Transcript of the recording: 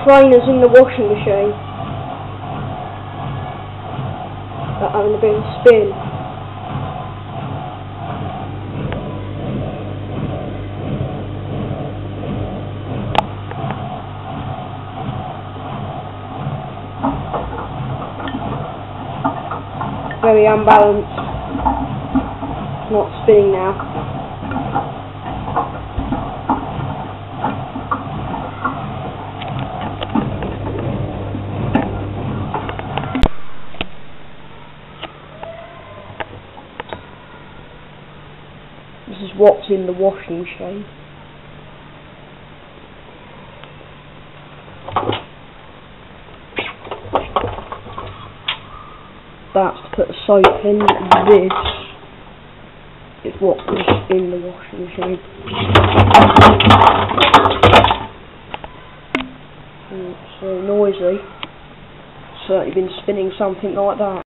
trainers in the washing machine that are having a bit of a spin. Very unbalanced. It's not spinning now. This is what's in the washing machine. That's to put the soap in. This is what was in the washing machine. It's so noisy. Certainly been spinning something like that.